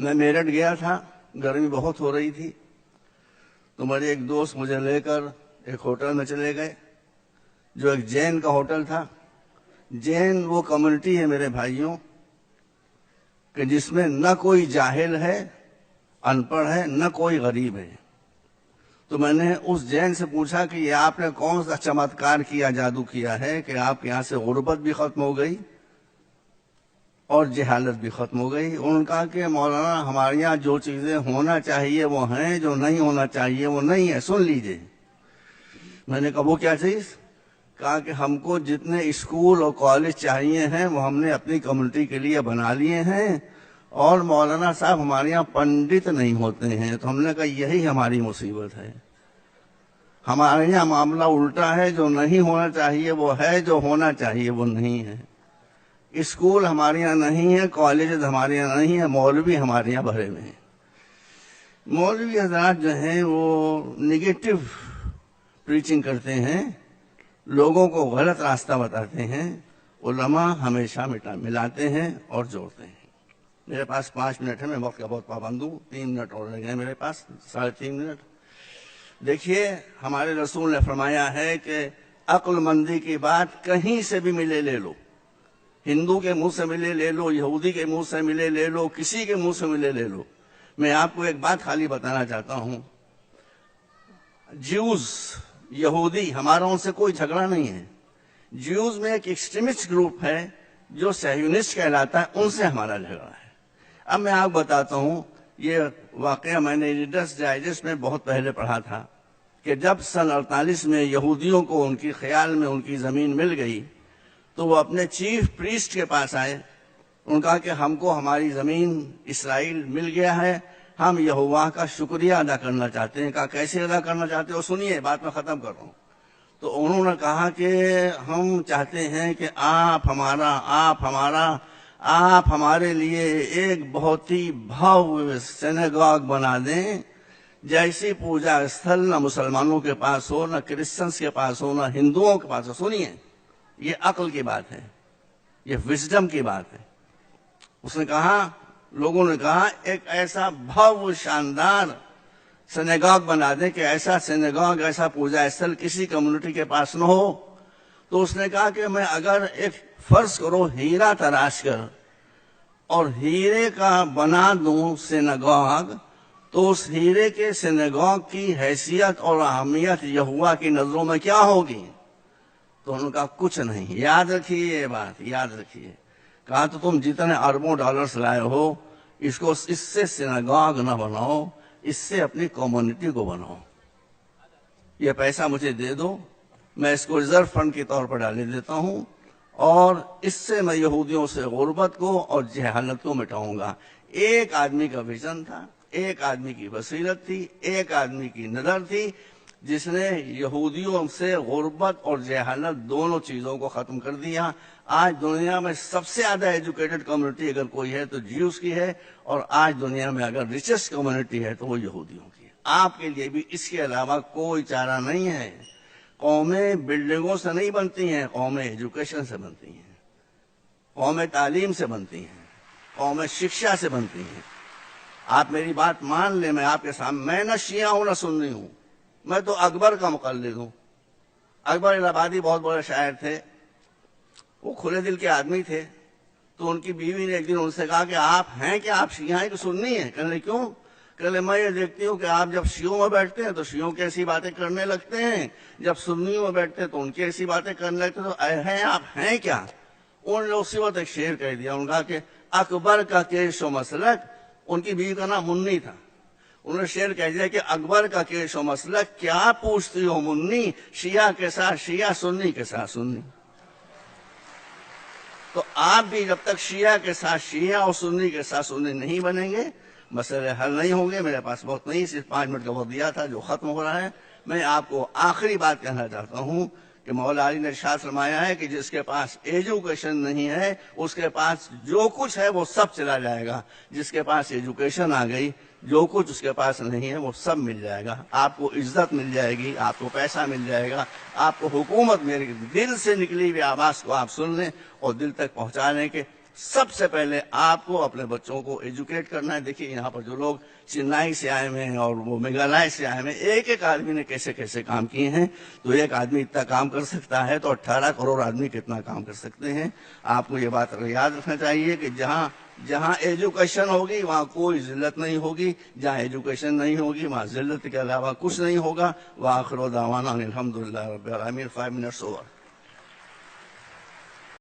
میں میرٹھ گیا تھا، گرمی بہت ہو رہی تھی، تو میرے ایک دوست مجھے لے کر ایک ہوٹل میں چلے گئے جو ایک جین کا ہوٹل تھا۔ جین وہ کمیونٹی ہے میرے بھائیوں کہ جس میں نہ کوئی جاہل ہے، ان پڑھ ہے، نہ کوئی غریب ہے۔ تو میں نے اس جین سے پوچھا کہ یہ آپ نے کون سا چمتکار کیا، جادو کیا ہے کہ آپ یہاں سے غربت بھی ختم ہو گئی اور جہالت بھی ختم ہو گئی؟ انہوں نے کہا کہ مولانا ہمارے یہاں جو چیزیں ہونا چاہیے وہ ہیں، جو نہیں ہونا چاہیے وہ نہیں ہے، سن لیجئے۔ میں نے کہا وہ کیا چیز؟ کہا کہ ہم کو جتنے اسکول اور کالج چاہیے ہیں وہ ہم نے اپنی کمیونٹی کے لیے بنا لیے ہیں، اور مولانا صاحب ہمارے یہاں پنڈت نہیں ہوتے ہیں۔ تو ہم نے کہا یہی ہماری مصیبت ہے، ہمارے یہاں معاملہ الٹا ہے، جو نہیں ہونا چاہیے وہ ہے، جو ہونا چاہیے وہ نہیں ہے۔ اسکول ہمارے یہاں نہیں ہے، کالجز ہمارے یہاں نہیں ہے، مولوی ہمارے یہاں بھرے ہوئے ہیں۔ مولوی حضرات جو ہیں وہ نگیٹو پریچنگ کرتے ہیں، لوگوں کو غلط راستہ بتاتے ہیں، علماء ہمیشہ ملاتے ہیں اور جوڑتے ہیں۔ میرے پاس 5 منٹ ہے، میں وقت کا بہت پابند ہوں، 3 منٹ اور رہ گئے میرے پاس، 3.5 منٹ۔ دیکھیے ہمارے رسول نے فرمایا ہے کہ عقل مندی کی بات کہیں سے بھی ملے لے لو، ہندو کے منہ سے ملے لے لو، یہودی کے منہ سے ملے لے لو، کسی کے منہ سے ملے لے لو۔ میں آپ کو ایک بات خالی بتانا چاہتا ہوں، جیوز یہودی ہمارا ان سے کوئی جھگڑا نہیں ہے۔ جیوز میں ایک ایکسٹریمسٹ گروپ ہے جو صہیونسٹ کہلاتا ہے، ان سے ہمارا جھگڑا ہے۔ اب میں آپ بتاتا ہوں، یہ واقعہ میں نے ریڈرز ڈائجسٹ میں بہت پہلے پڑھا تھا کہ جب سن 48 میں یہودیوں کو ان کی خیال میں ان کی زمین مل گئی تو وہ اپنے چیف پریسٹ کے پاس آئے، انہوں نے کہا کہ ہم کو ہماری زمین اسرائیل مل گیا ہے، ہم یہوہ کا شکریہ ادا کرنا چاہتے ہیں۔ کہا کیسے ادا کرنا چاہتے ہو؟ سنیے، بات میں ختم کر رہا ہوں۔ تو انہوں نے کہا کہ ہم چاہتے ہیں کہ آپ ہمارے لیے ایک بہت ہی بھویہ سینیگاگ بنا دیں، جیسی پوجا استھل نہ مسلمانوں کے پاس ہو، نہ کرسچنس کے پاس ہو، نہ ہندوؤں کے پاس ہو۔ سنیے، یہ عقل کی بات ہے، یہ وزڈم کی بات ہے۔ اس نے کہا، لوگوں نے کہا ایک ایسا بھویہ شاندار سینیگاگ بنا دیں کہ ایسا سینیگاگ، ایسا پوجا استھل کسی کمیونٹی کے پاس نہ ہو۔ تو اس نے کہا کہ میں اگر ایک فرض کرو ہیرا تراش کر اور ہیرے کا بنا دوں سینیگاگ، تو اس ہیرے کے سینیگاگ کی حیثیت اور اہمیت یہوہ کی نظروں میں کیا ہوگی؟ تو انہوں نے کہا کچھ نہیں۔ یاد رکھیے یہ بات، یاد رکھیے۔ کہا تو تم جتنے اربوں ڈالرز لائے ہو، اس سے سینیگاگ نہ بناؤ، اس سے اپنی کمیونٹی کو بناؤ۔ یہ پیسہ مجھے دے دو، میں اس کو ریزرو فنڈ کے طور پر ڈالے دیتا ہوں، اور اس سے میں یہودیوں سے غربت کو اور جہالت کو مٹاؤں گا۔ ایک آدمی کا ویژن تھا، ایک آدمی کی بصیرت تھی، ایک آدمی کی نظر تھی، جس نے یہودیوں سے غربت اور جہالت دونوں چیزوں کو ختم کر دیا۔ آج دنیا میں سب سے زیادہ ایجوکیٹڈ کمیونٹی اگر کوئی ہے تو جیوز کی ہے، اور آج دنیا میں اگر ریچسٹ کمیونٹی ہے تو وہ یہودیوں کی ہے۔ آپ کے لیے بھی اس کے علاوہ کوئی چارہ نہیں ہے۔ قومیں بلڈنگوں سے نہیں بنتی ہیں، قومیں ایجوکیشن سے بنتی ہیں، قومیں تعلیم سے بنتی ہیں، قومیں شکشا سے بنتی ہیں۔ آپ میری بات مان لیں، میں آپ کے سامنے، میں نہ شیعہ ہوں نہ سنی ہوں، میں تو اکبر کا مقلد ہوں۔ اکبر الہ آبادی بہت بڑے شاعر تھے، وہ کھلے دل کے آدمی تھے۔ تو ان کی بیوی نے ایک دن ان سے کہا کہ آپ ہیں کہ آپ شیعہ ہیں کہ سنی ہیں؟ کہنے کیوں؟ کہنے میں یہ دیکھتی ہوں کہ آپ جب شیعوں میں بیٹھتے ہیں تو شیعوں کی ایسی باتیں کرنے لگتے ہیں، جب سنیوں میں بیٹھتے ہیں تو ان کی ایسی باتیں کرنے لگتے ہیں، تو ہیں آپ ہیں کیا؟ انہوں نے اسی وقت ایک شعر کہہ دیا، انہوں نے کہا کہ اکبر کا کیش و مسلک، ان کی بیوی کا نام منی تھا، انہوں نے شعر کہہ دیا کہ اکبر کا کیش و مسلک، کیا پوچھتی ہو منی، شیعہ کے ساتھ شیعہ، سنی کے ساتھ سنی۔ تو آپ بھی جب تک شیعہ کے ساتھ شیعہ اور سنی کے ساتھ سنی نہیں بنیں گے، مسئلے حل نہیں ہوں گے۔ میرے پاس بہت نہیں، صرف 5 منٹ کا وقت دیا تھا جو ختم ہو رہا ہے۔ میں آپ کو آخری بات کہنا چاہتا ہوں کہ مولا علی نے ارشاد فرمایا ہے کہ جس کے پاس ایجوکیشن نہیں ہے اس کے پاس جو کچھ ہے وہ سب چلا جائے گا، جس کے پاس ایجوکیشن آ گئی جو کچھ اس کے پاس نہیں ہے وہ سب مل جائے گا۔ آپ کو عزت مل جائے گی، آپ کو پیسہ مل جائے گا، آپ کو حکومت، میرے دل سے نکلی ہوئی آواز کو آپ سن لیں اور دل تک پہنچا لیں کہ سب سے پہلے آپ کو اپنے بچوں کو ایجوکیٹ کرنا ہے. دیکھیے یہاں پر جو لوگ چنئی سے آئے ہوئے ہیں اور وہ میگھالیہ سے آئے ہوئے ہیں، ایک ایک آدمی نے کیسے کیسے کام کیے ہیں. تو ایک آدمی اتنا کام کر سکتا ہے تو 18 کروڑ آدمی کتنا کام کر سکتے ہیں. آپ کو یہ بات یاد رکھنا چاہیے کہ جہاں ایجوکیشن ہوگی وہاں کوئی ذلت نہیں ہوگی، جہاں ایجوکیشن نہیں ہوگی وہاں ذلت کے علاوہ کچھ نہیں ہوگا. وآخر دعوانا الحمدللہ رب العالمین. 5 minutes over.